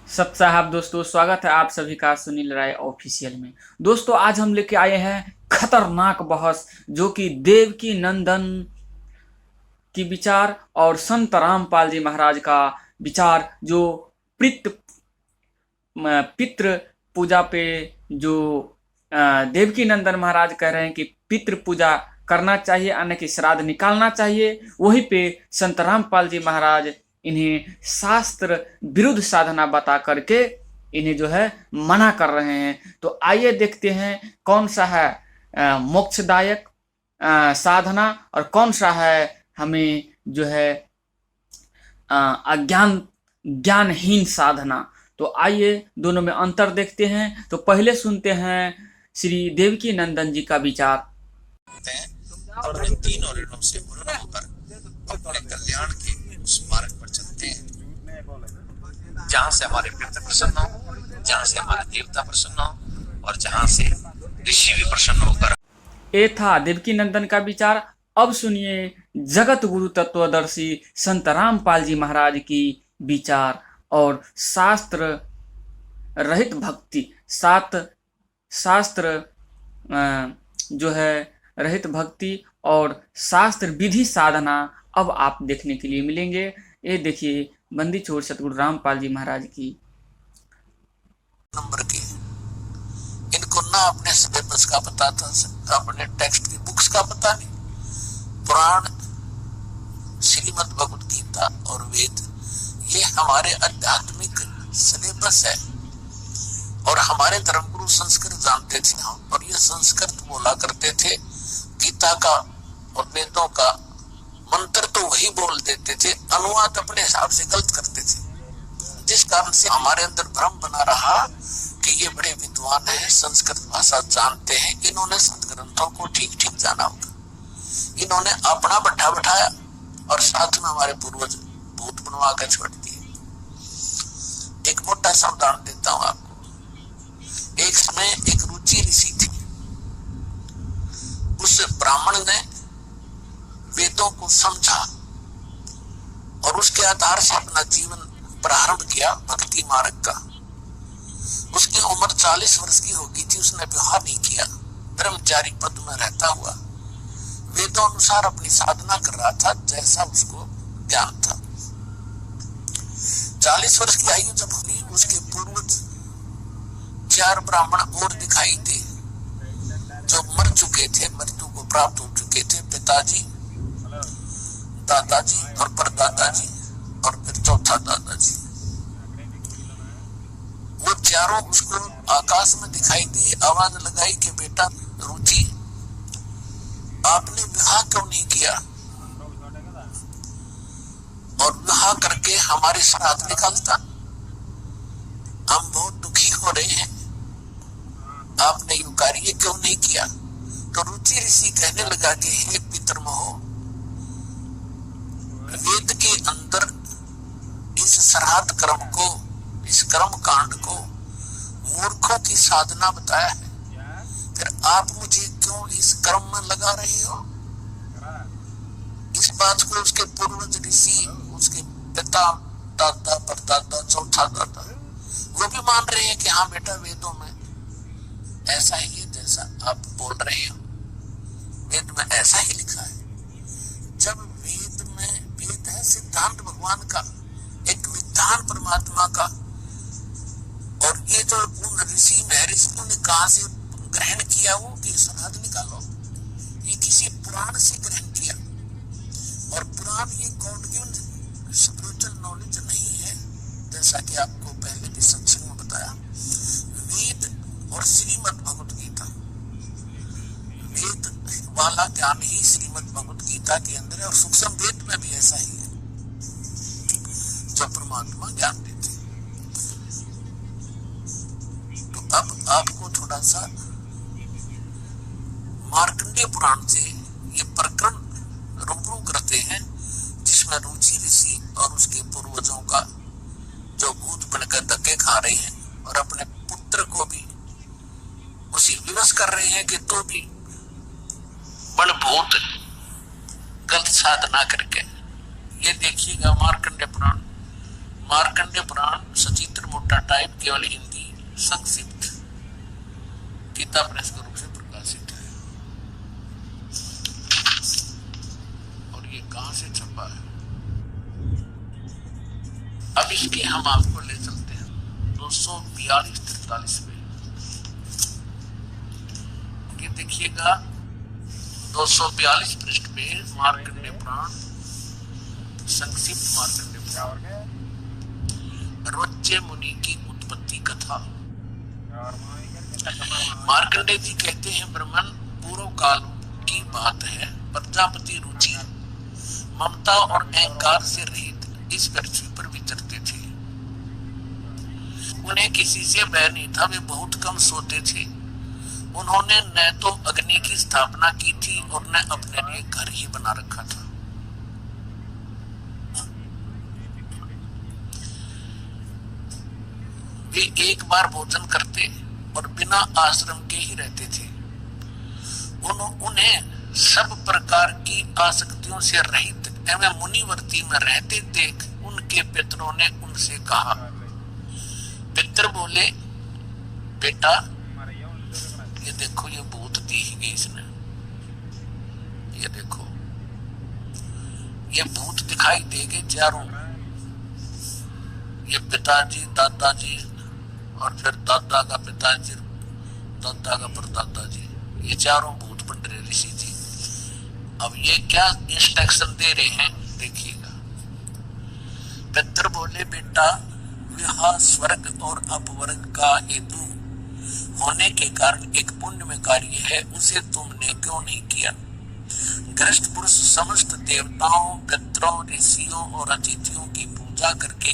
सत साहब दोस्तों, स्वागत है आप सभी का सुनील राय ऑफिशियल में। दोस्तों, आज हम लेके आए हैं खतरनाक बहस, जो कि देवकी नंदन की विचार और संत रामपाल जी महाराज का विचार, जो पितृ पितृ पूजा पे जो देवकी नंदन महाराज कह रहे हैं कि पितृ पूजा करना चाहिए, यानी कि श्राद्ध निकालना चाहिए, वहीं पे संत रामपाल जी महाराज इन्हें शास्त्र विरुद्ध साधना बता करके इन्हें जो है मना कर रहे हैं। तो आइए देखते हैं कौन सा है मोक्षदायक साधना और कौन सा है हमें जो है ज्ञानहीन साधना। तो आइए दोनों में अंतर देखते हैं। तो पहले सुनते हैं श्री देवकी नंदन जी का विचार। और इन तीनों ऋणों से मुक्त होकर अपने कल्याण के उस मार्ग पर चलते हैं जहाँ से हमारे पितृ प्रसन्न हो, जहाँ से हमारे देवता प्रसन्न हो और जहाँ से ऋषि भी प्रसन्न होकर। ये था देवकी नंदन का विचार। अब सुनिए जगत गुरु तत्वदर्शी संत रामपाल जी महाराज की विचार और शास्त्र रहित भक्ति, शास्त्र जो है रहित भक्ति और शास्त्र विधि साधना अब आप देखने के लिए मिलेंगे। ये देखिए बंदी छोड़ सतगुरु रामपाल जी महाराज की। नंबर के इनको ना अपने सिलेबस का पता था, अपने टेक्स्ट की बुक्स का पता नहीं। पुराण, श्रीमद् भगवद गीता और वेद ये हमारे आध्यात्मिक सिलेबस है और हमारे धर्मगुरु संस्कृत जानते थे और ये संस्कृत बोला करते थे। गीता का और वेदों का मंत्र तो वही बोल देते थे, अनुवाद अपने हिसाब से गलत करते थे, जिस कारण से हमारे अंदर भ्रम बना रहा कि ये बड़े विद्वान हैं, संस्कृत भाषा जानते हैं, इन्होंने संत ग्रंथों को ठीक ठीक जाना होगा। इन्होंने अपना बट्टा बैठाया और साथ में हमारे पूर्वज भूत बनवा कर छोड़ दिए। एक मोटा सा उदाहरण देता हूँ आपको। एक समय एक रुचि ऋषि थी। उस ब्राह्मण ने वेदों को समझा और उसके आधार से अपना जीवन प्रारंभ किया भक्ति मार्ग का। उसकी उम्र 40 वर्ष की हो गई थी। उसने विवाह नहीं किया, ब्रह्मचारी पद में रहता हुआ वेदों अनुसार अपनी साधना कर रहा था जैसा उसको ज्ञान था। 40 वर्ष की आयु जब हुई, उसके पूर्वज 4 ब्राह्मण और दिखाई दे जो मर चुके थे, मृत्यु को प्राप्त हो चुके थे। पिताजी, दादाजी और परदादाजी और फिर चौथा दादाजी। वो चारों उसको आकाश में दिखाई दी। आवाज लगाई कि बेटा रुचि, आपने विवाह क्यों नहीं किया और विवाह करके हमारे श्राद्ध निकालता? हम बहुत दुखी हो रहे हैं, आपने ये कार्य क्यों नहीं किया? तो रुचि ऋषि कहने लगा कि हे पितृमहो, वेद के अंदर इस श्राद्ध कर्म को, इस कर्म कांड को मूर्खों की साधना बताया है, फिर आप मुझे क्यों इस कर्म में लगा रहे हो? इस बात को उसके पूर्वज ऋषि, उसके पिता, दादा, परदादा, चौथा दादा, वो भी मान रहे हैं कि हाँ बेटा वेदों में ऐसा ही है जैसा आप बोल रहे हो, वेद में ऐसा ही लिखा है। जब वेद में, वेद है सिद्धांत भगवान का, एक विधान परमात्मा का, और ये जो उन ऋषि महर्षियों ने कहा से ग्रहण किया वो कि श्राद्ध निकालो, ये किसी पुराण से ग्रहण किया। और पुराण ये गॉड गिवन स्पिरिचुअल नॉलेज नहीं है, जैसा कि आपको पहले भी सत्संग में बताया। वेद और श्रीमद् भगवद गीता, वेद वाला ज्ञान ही श्रीमद् भगवद गीता के अंदर है और सूक्ष्म वेद में भी ऐसा ही है जो परमात्मा ज्ञान देते। तो अब आपको थोड़ा सा मार्कंडेय पुराण से ये प्रकरण रूबरू करते हैं, जिसमें रुचि ऋषि और उसके पूर्वजों का जो भूत बनकर धक्के खा रहे हैं और अपने पुत्र को भी उसी विवश कर रहे हैं कि तो भी बलभूत गलत साधना करके। ये देखिएगा मार्कंडेय पुराण, मार्कंडेय पुराण सचित्र मोटा टाइप केवल हिंदी संक्षिप्त गीता प्रेस के रूप से प्रकाशित है। और ये कहां से छपा है? अब इसके हम आपको ले चलते हैं 242-43 पे। ये देखिएगा 242 पृष्ठ पे मार्कंडेय पुराण, संक्षिप्त मार्कंडेय पुराण, रोच्य मुनि की उत्पत्ति कथा। मार्कंडेय जी कहते हैं, ब्राह्मण पूर्व काल की बात है, प्रजापति रुचि ममता और अहंकार से रहित इस पृथ्वी पर विचरते थे। उन्हें किसी से बैर नहीं था, वे बहुत कम सोते थे। उन्होंने न तो अग्नि की स्थापना की थी और न अपने लिए घर ही बना रखा था। वे एक बार भोजन करते और बिना आश्रम के ही रहते थे। उन्हें सब प्रकार की आसक्तियों से रहित एवं मुनिवर्ती में रहते देख उनके पितरों ने उनसे कहा। पितर बोले, बेटा ये देखो, ये भूत दी गई इसने, ये देखो ये भूत दिखाई देंगे चारों, ये पिताजी, दादाजी और फिर दादा का पिताजी, दादा का परदादा जी, ये चारों भूत बन रहे ऋषि जी। अब ये क्या इंस्ट्रक्शन दे रहे हैं देखिएगा। पितर बोले, बेटा यह स्वर्ग और अपवर्ग का हेतु होने के कारण एक पुण्यमय कार्य है, उसे तुमने क्यों नहीं किया? गृहस्थ पुरुष समस्त देवताओं, पितरों, ऋषियों और अतिथियों की पूजा करके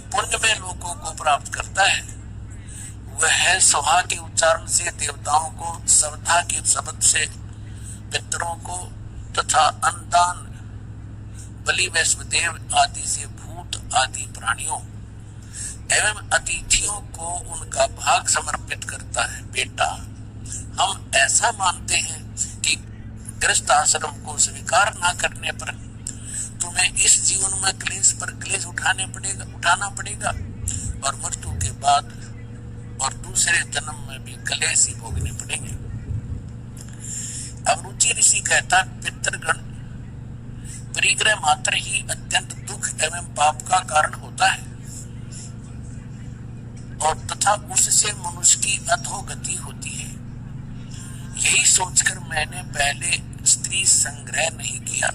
पुण्यमय लोकों को प्राप्त करता है। वह सभा के उच्चारण से देवताओं को, श्रद्धा के शब्द से पितरों को तथा अन्नदान, बलि, वैष्णदेव आदि से भूत आदि प्राणियों एवं अतिथियों को उनका भाग समर्पित करता है। बेटा हम ऐसा मानते हैं कि गृहस्थ आश्रम को स्वीकार न करने पर तुम्हें इस जीवन में क्लेश पर क्लेश उठाना पड़ेगा और मृत्यु के बाद और दूसरे जन्म में भी क्लेश ही भोगने पड़ेंगे। अब रुचि ऋषि कहता, पितृगण परिग्रह मात्र ही अत्यंत दुख एवं पाप का कारण होता है और तथा उससे मनुष्य की अधोगति होती है। यही सोचकर मैंने पहले स्त्री संग्रह नहीं किया।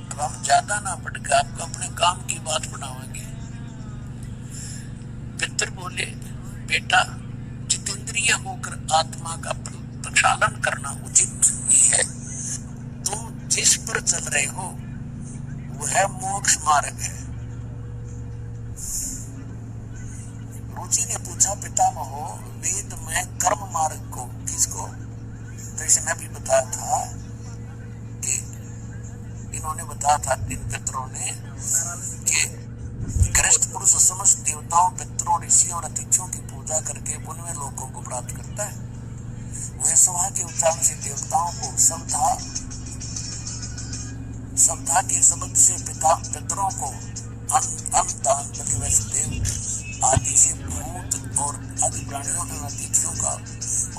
अब हम ज्यादा ना पढ़ के आपको अपने काम की बात बनाएंगे। पितर बोले, बेटा जितेंद्रिय होकर आत्मा का प्रक्षालन करना उचित ही है। तुम जिस पर चल रहे हो वह मोक्ष मार्ग है। रुचि ने पूछा, पितामह वेद में कर्म मार्ग को किसको? तो इसने भी बताया था कि इन्होंने बताया था इन पितरों ने कि गृहस्थ पुरुष समस्त देवताओं, पितरों, ऋषियों और अतिथियों की पूजा करके पुण्य लोकों को प्राप्त करता है। वह सभा के उच्चारण से देवताओं को, श्रद्धा के शब्द से पितरों को, अन्नदान, बलि, वैष्णदेव आदि से भूत और आदि प्राणियों और अतिथियों का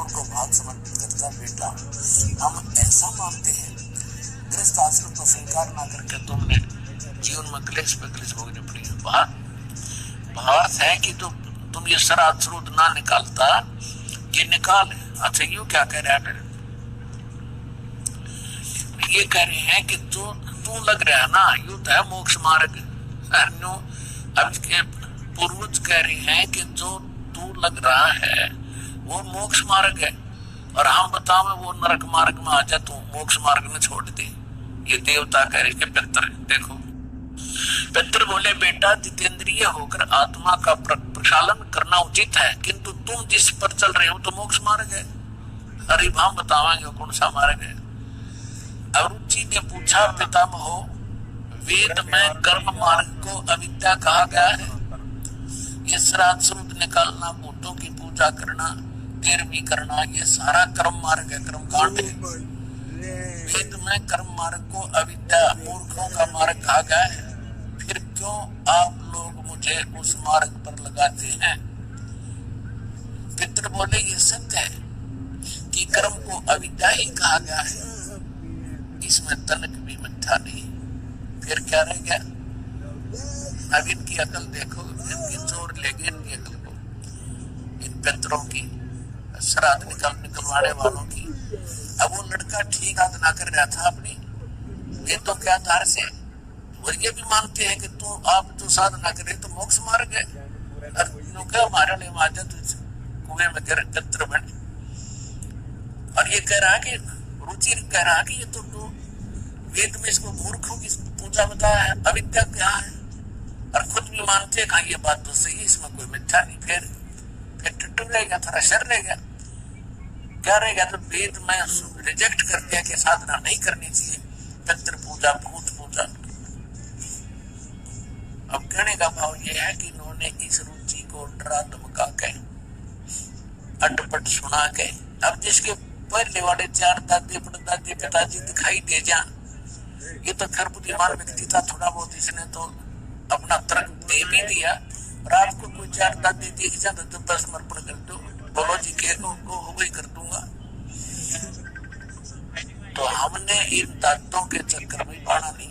उनको भाग समर्पित करता। बेटा हम ऐसा मानते हैं, गृहस्थ आश्रम को स्वीकार ना करके तुमने जीवन में क्लेश पे क्लेश भोगने पड़ेगा। भाव है कि तुम ये श्राद्ध स्रोत ना निकालता, ये निकाल। अच्छा यू क्या कह रहा है? ये कह रहे हैं कि जो तू लग रहा है ना, यू तो है मोक्ष मार्ग। अब के पूर्वज कह रहे हैं कि जो तू लग रहा है वो मोक्ष मार्ग है और हम बताओ वो नरक मार्ग में आ जा, तू मोक्ष मार्ग में छोड़ दे। ये देवता कह रहे हैं पितर। देखो पितर बोले, बेटा जितेंद्रिय होकर आत्मा का प्रक्षालन करना उचित है, किंतु तुम जिस पर चल रहे हो तो मोक्ष मार्ग है। अरे हम बतावांगे कौन सा मार्ग है। रुचि ने पूछा, पितामह वेद में कर्म मार्ग को अविद्या कहा गया है। ये श्राद्ध स्रोत निकालना, भूतों की पूजा करना, तेरहवीं करना, ये सारा कर्म मार्ग है, कर्म कांड है। वेद में कर्म मार्ग को अविद्या, मूर्खों का मार्ग कहा गया है। फिर क्यों आप लोग मुझे उठे उस मार्ग पर लगाते हैं। पितृ बोले ये सत्य है कि कर्म को अविद्या ही कहा गया है, इसमें तनक भी मिथ्या नहीं। फिर क्या रह गया? अब इनकी अकल देखो, इनकी चोर ले गए इनकी अकल को, इन पितरों की, श्राद्ध निकलवाने वालों की। अब वो लड़का ठीक आदना कर रहा था अपनी वेदों के आधार से, और ये भी मानते हैं कि तू आप जो साधना करे तो मोक्ष मार्ग है, क्या हमारा नहीं मानते तो कुएं में गत्र बन। और ये कह रहा कि रुचि कह रहा कि ये तो वेद में इसको मूर्खों की पूजा बताया है, अविद्या क्या है, और खुद भी मानते हैं ये बात तो सही है, इसमें कोई मिथ्या नहीं। फिर टट्टू रह गया, थोड़ा शर रह गया, क्या रह गया? तो वेद में रिजेक्ट कर दिया कि साधना नहीं करनी चाहिए, पितृ पूजा, भूत पूजा। अब कहने का भाव यह है कि इन्होंने इस रुचि को डरा धमका के, अटपट सुना के, अब जिसके पहले वाले 4 दादे परदादे पिताजी दिखाई दे जा, ये तो खैर बुद्धिमान व्यक्ति था, थोड़ा बहुत इसने तो अपना तर्क दे भी दिया। और आपको कोई 4 दादे दिख जाता तो समर्पण कर दो, बोलो जी के को वही कर दूंगा। तो हमने इन दादों के चक्कर में पड़ा नहीं।